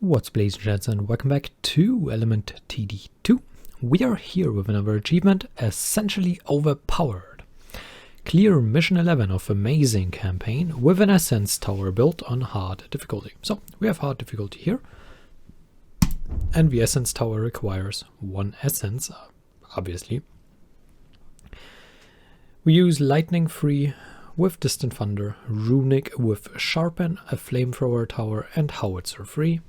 What's up, ladies and gents, and welcome back to Element TD2. We are here with another achievement, essentially Overpowered. Clear mission 11 of amazing campaign with an essence tower built on hard difficulty. So we have hard difficulty here, and the essence tower requires one essence, obviously. We use lightning free with distant thunder, runic with sharpen, a flamethrower tower, and howitzer free.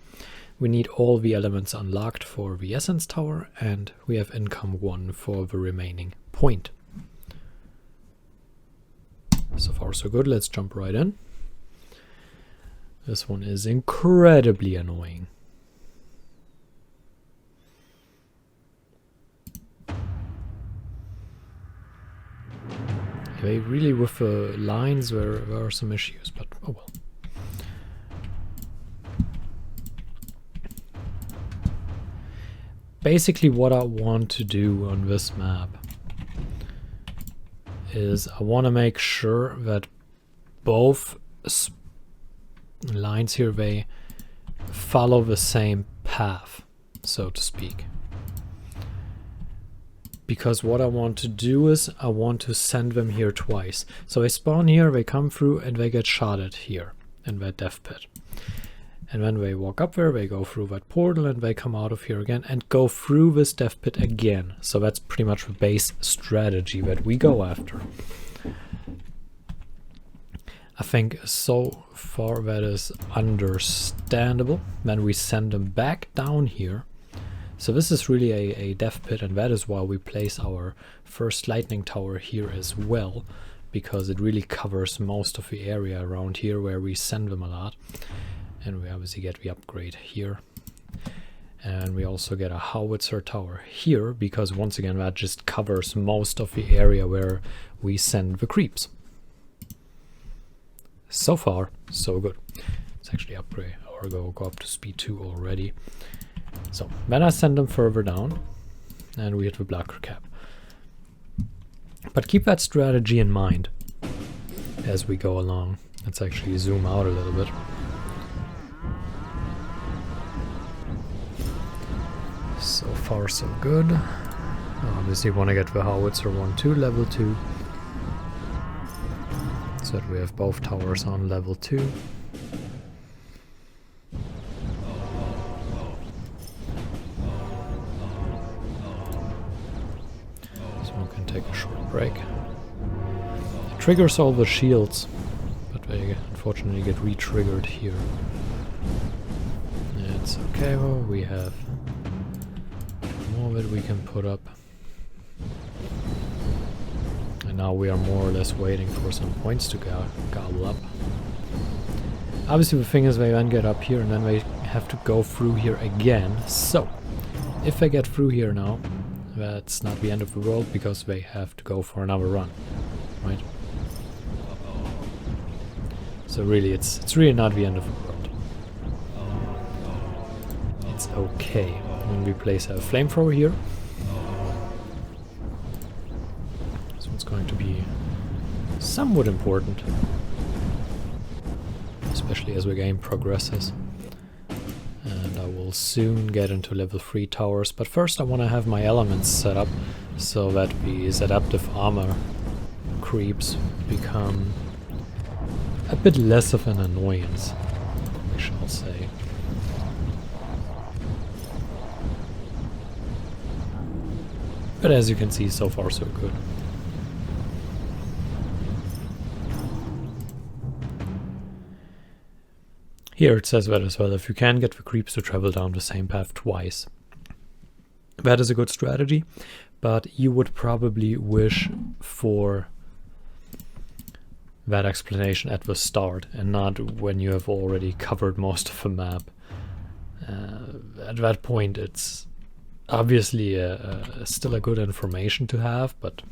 We need all the elements unlocked for the essence tower, and we have income 1 for the remaining point. So far so good, let's jump right in. This one is incredibly annoying. They really, with the lines, there are some issues, but oh well. Basically, what I want to do on this map is I want to make sure that both lines here, they follow the same path, so to speak. Because what I want to do is I want to send them here twice. So they spawn here, they come through, and they get shot at here in that death pit. And when they walk up there, they go through that portal and they come out of here again and go through this death pit again. So that's pretty much the base strategy that we go after. I think so far that is understandable. Then we send them back down here. So this is really a death pit, and that is why we place our first lightning tower here as well, because it really covers most of the area around here where we send them a lot. And we obviously get the upgrade here. And we also get a howitzer tower here, because once again that just covers most of the area where we send the creeps. So far, so good. Let's actually upgrade or go up to speed 2 already. So then I send them further down, and we hit the blocker cap. But keep that strategy in mind as we go along. Let's actually zoom out a little bit. So far so good. Obviously want to get the howitzer 1-2 level 2, so that we have both towers on level 2. Take a short break. It triggers all the shields, but they unfortunately get re-triggered here. It's okay though, we have more that we can put up. And now we are more or less waiting for some points to gobble up. Obviously the thing is they then get up here and then they have to go through here again. So, if they get through here now, that's not the end of the world, because they have to go for another run, right? So really, it's really not the end of the world. It's okay. When we place a flamethrower here, this one's going to be somewhat important, especially as the game progresses. And I will soon get into level 3 towers, but first I want to have my elements set up so that these adaptive armor creeps become a bit less of an annoyance, we shall say. But as you can see, so far so good. Here it says that as well, if you can get the creeps to travel down the same path twice. That is a good strategy, but you would probably wish for that explanation at the start and not when you have already covered most of the map. At that point it's obviously still a good information to have, but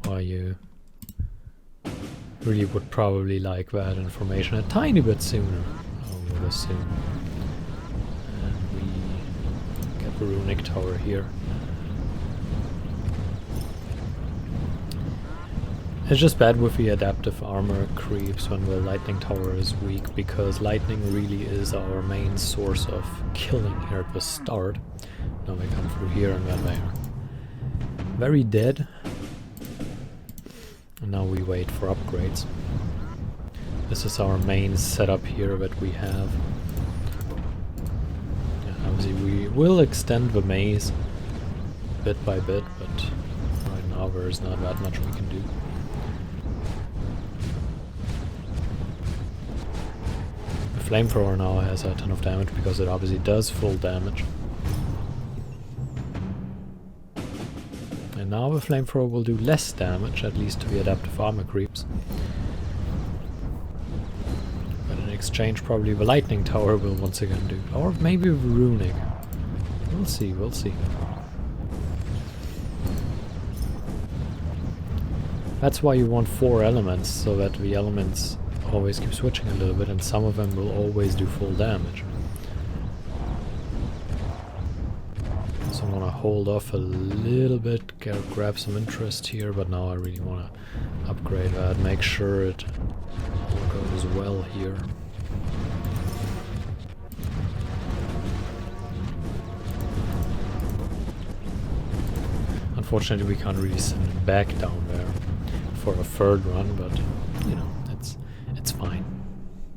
why you really would probably like that information a tiny bit sooner, I would assume. And we get the runic tower here. It's just bad with the adaptive armor creeps when the lightning tower is weak, because lightning really is our main source of killing here at the start. Now they come through here and then they are very dead. And now we wait for upgrades. This is our main setup here that we have. Yeah, obviously we will extend the maze bit by bit, but right now there is not that much we can do. Flamethrower now has a ton of damage because it obviously does full damage. And now the Flamethrower will do less damage, at least to the adaptive armor creeps. But in exchange probably the Lightning Tower will once again do. Or maybe the Runic. We'll see, we'll see. That's why you want 4 elements, so that the elements always keep switching a little bit and some of them will always do full damage. So I'm gonna hold off a little bit, grab some interest here, but now I really wanna upgrade that, make sure it all goes well here. Unfortunately we can't really send it back down there for a third run, but you know, it's fine.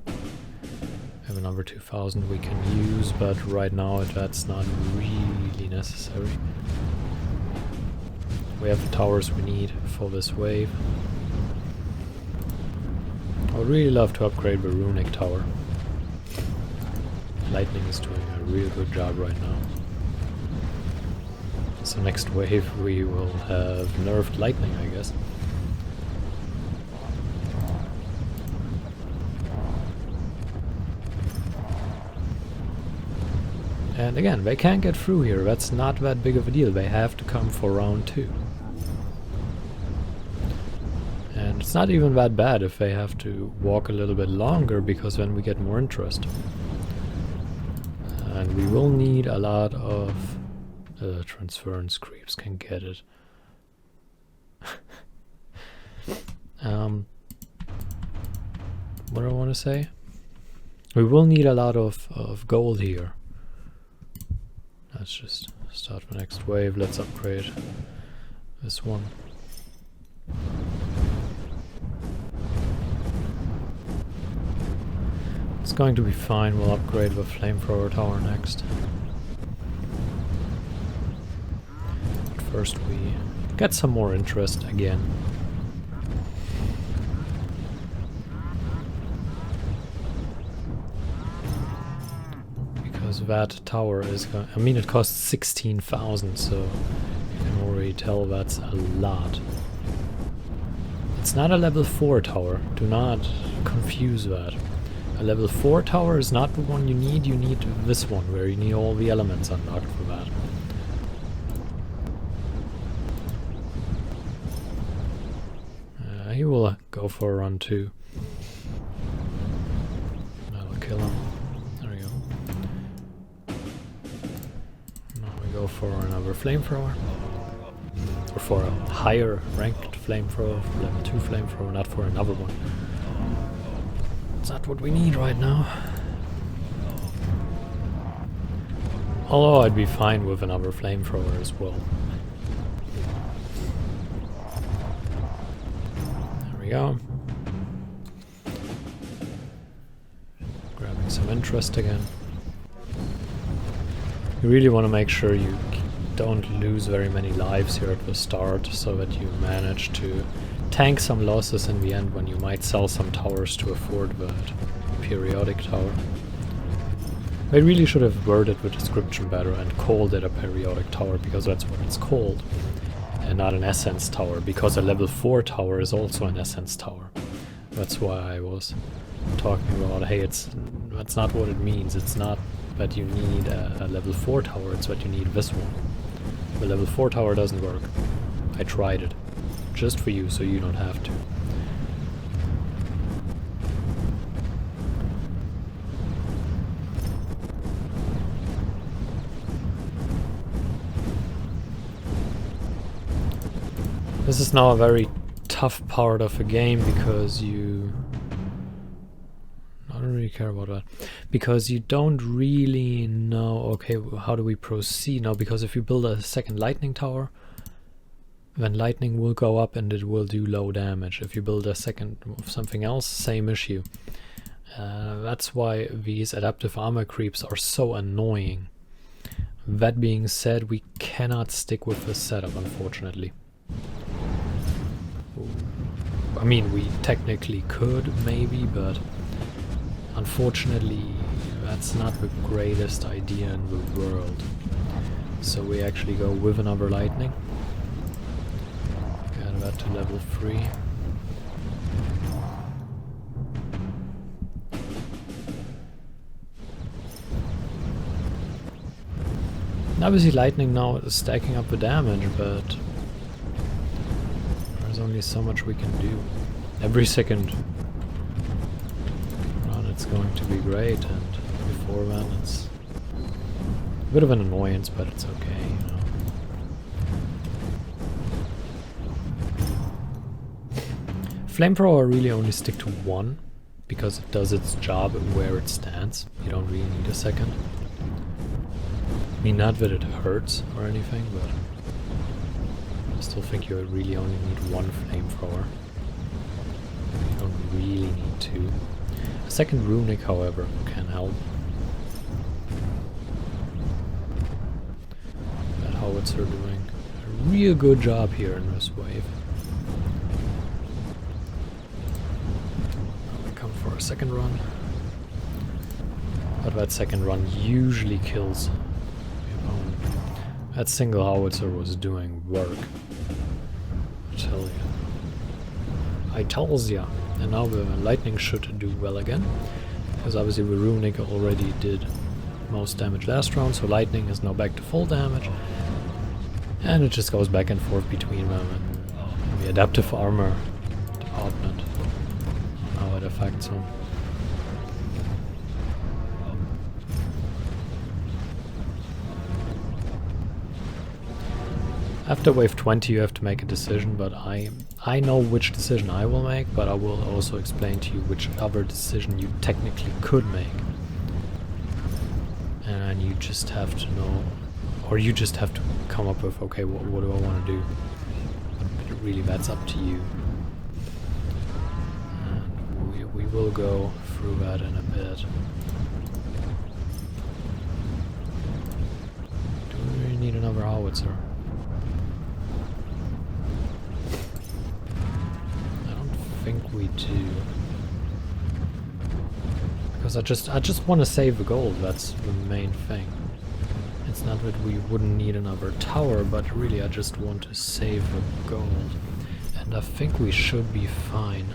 We have another 2000 we can use, but right now that's not really necessary. We have the towers we need for this wave. I would really love to upgrade the Runic Tower. Lightning is doing a real good job right now. So next wave we will have nerfed lightning, I guess. And again, they can't get through here, that's not that big of a deal, they have to come for round 2. And it's not even that bad if they have to walk a little bit longer, because then we get more interest. And we will need a lot of transference creeps, can get it. What do I want to say? We will need a lot of gold here. Let's just start the next wave. Let's upgrade this one. It's going to be fine. We'll upgrade the Flamethrower Tower next. But first we get some more interest again. That tower is going, I mean, it costs 16,000, so you can already tell that's a lot. It's not a level 4 tower, do not confuse that. A level 4 tower is not the one you need this one, where you need all the elements unlocked for that. He will go for a run too. That'll kill him. Go for another flamethrower, or for a higher ranked flamethrower, level 2 flamethrower, not for another one. It's not what we need right now. Although I'd be fine with another flamethrower as well. There we go. Grabbing some interest again. You really want to make sure you don't lose very many lives here at the start, so that you manage to tank some losses in the end when you might sell some towers to afford that periodic tower. They really should have worded the description better and called it a periodic tower, because that's what it's called, and not an essence tower, because a level 4 tower is also an essence tower. That's why I was talking about, hey, that's not what it means. It's not that you need a level 4 tower, it's that you need this one. The level 4 tower doesn't work. I tried it. Just for you, so you don't have to. This is now a very tough part of a game because you... I don't really care about that. Because you don't really know, okay, how do we proceed now? Because if you build a second lightning tower, then lightning will go up and it will do low damage. If you build a second of something else, same issue. That's why these adaptive armor creeps are so annoying. That being said, we cannot stick with this setup, unfortunately. I mean, we technically could, maybe, but unfortunately, that's not the greatest idea in the world. So we actually go with another lightning. Get that to level 3. Obviously lightning now is stacking up the damage, but there's only so much we can do. Every second run it's going to be great, and before then it's a bit of an annoyance, but it's okay, you know. Flamethrower really only stick to 1, because it does its job where it stands. You don't really need a second. I mean, not that it hurts or anything, but I still think you really only need 1 flamethrower. You don't really need 2. A second runic, however, can help. That howitzer doing a real good job here in this wave. We come for a second run. But that second run usually kills. That single howitzer was doing work. I tells ya. And now the lightning should do well again. Because obviously the runic already did most damage last round, so lightning is now back to full damage. And it just goes back and forth between them and the adaptive armor department. How it affects them. After wave 20 you have to make a decision, but I know which decision I will make, but I will also explain to you which other decision you technically could make. And you just have to know, or you just have to come up with, okay, what do I want to do? But really, that's up to you. And we will go through that in a bit. Do we really need another howitzer? I think we do, because I just want to save the gold. That's the main thing. It's not that we wouldn't need another tower, but really I just want to save the gold, and I think we should be fine.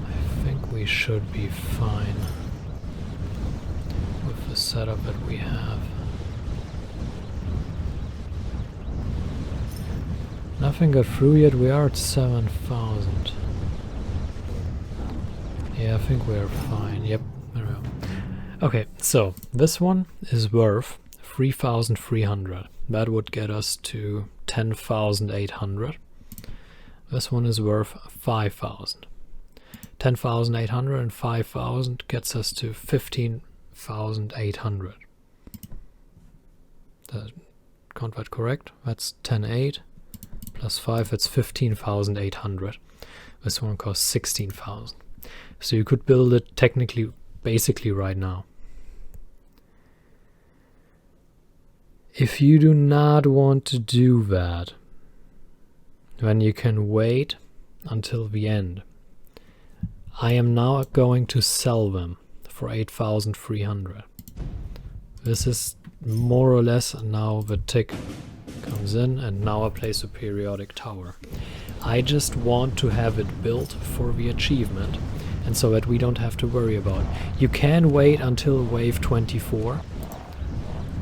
I think we should be fine. The setup that we have. Nothing got through yet. We are at 7,000. Yeah, I think we are fine. Yep, there we go. Okay, so this one is worth 3,300. That would get us to 10,800. This one is worth 5,000. 10,800 and 5,000 gets us to 15,800. That count that correct? That's 10,800 plus 5. That's 15,800. This one costs 16,000. So you could build it technically, basically right now. If you do not want to do that, then you can wait until the end. I am now going to sell them for 8,300. This is more or less now the tick comes in, and now I place a periodic tower. I just want to have it built for the achievement, and so that we don't have to worry about it. You can wait until wave 24,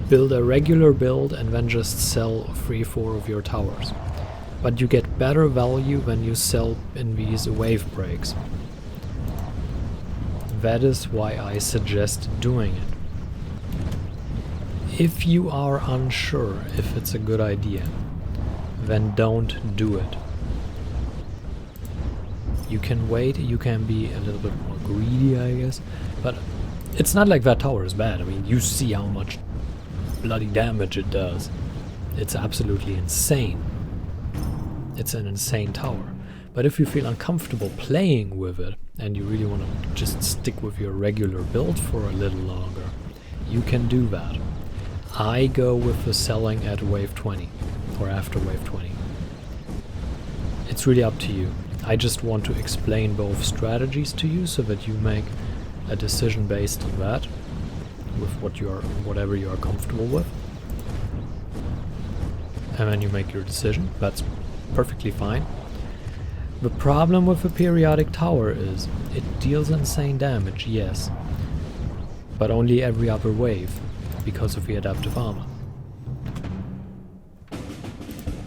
build a regular build, and then just sell 3-4 of your towers. But you get better value when you sell in these wave breaks. That is why I suggest doing it. If you are unsure if it's a good idea, then don't do it. You can wait, you can be a little bit more greedy, I guess, but it's not like that tower is bad. I mean, you see how much bloody damage it does. It's absolutely insane. It's an insane tower. But if you feel uncomfortable playing with it, and you really want to just stick with your regular build for a little longer, you can do that. I go with the selling at wave 20, or after wave 20. It's really up to you. I just want to explain both strategies to you so that you make a decision based on that, with whatever you are comfortable with. And then you make your decision. That's perfectly fine. The problem with the periodic tower is it deals insane damage, yes, but only every other wave because of the adaptive armor.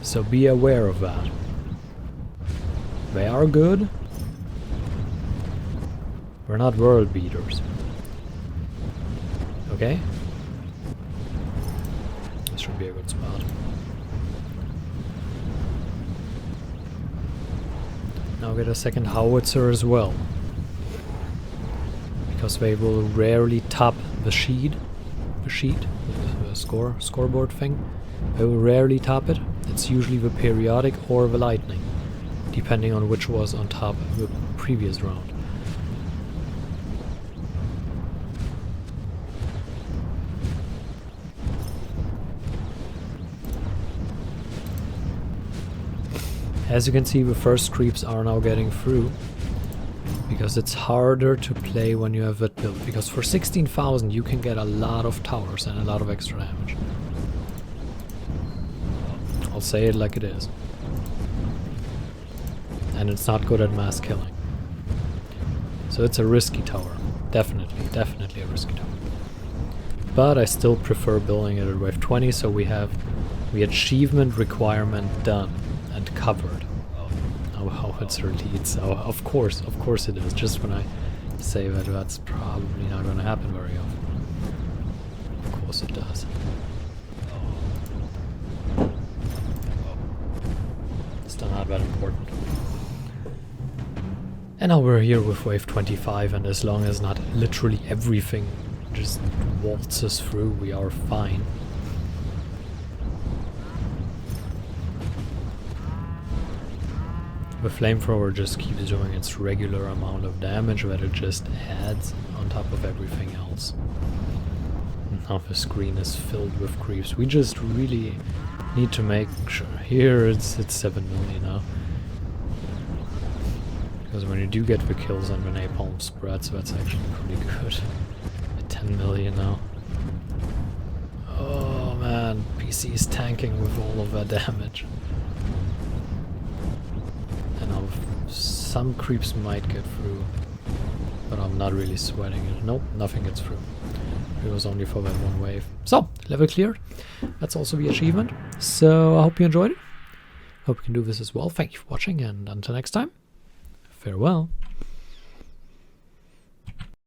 So be aware of that. They are good. We're not world beaters. Okay? This should be a good spot. Now get a second howitzer as well, because they will rarely top the scoreboard thing. They will rarely top it. It's usually the periodic or the lightning, depending on which was on top of the previous round. As you can see, the first creeps are now getting through, because it's harder to play when you have that build, because for 16,000 you can get a lot of towers and a lot of extra damage. I'll say it like it is. And it's not good at mass killing. So it's a risky tower. Definitely a risky tower. But I still prefer building it at wave 20, so we have the achievement requirement done and covered. Our howitzer leads. Of course it is. Just when I say that, that's probably not going to happen very often. Of course it does. Still not that important. And now we're here with wave 25, and as long as not literally everything just waltzes through, we are fine. The flamethrower just keeps doing its regular amount of damage that it just adds on top of everything else. Now the screen is filled with creeps. We just really need to make sure. Here it's 7 million now. Because when you do get the kills and the napalm spreads, that's actually pretty good. At 10 million now. Oh man, PC is tanking with all of that damage. Some creeps might get through, but I'm not really sweating it. Nope, nothing gets through. It was only for that one wave. So, level cleared. That's also the achievement. So, I hope you enjoyed it. Hope you can do this as well. Thank you for watching, and until next time, farewell.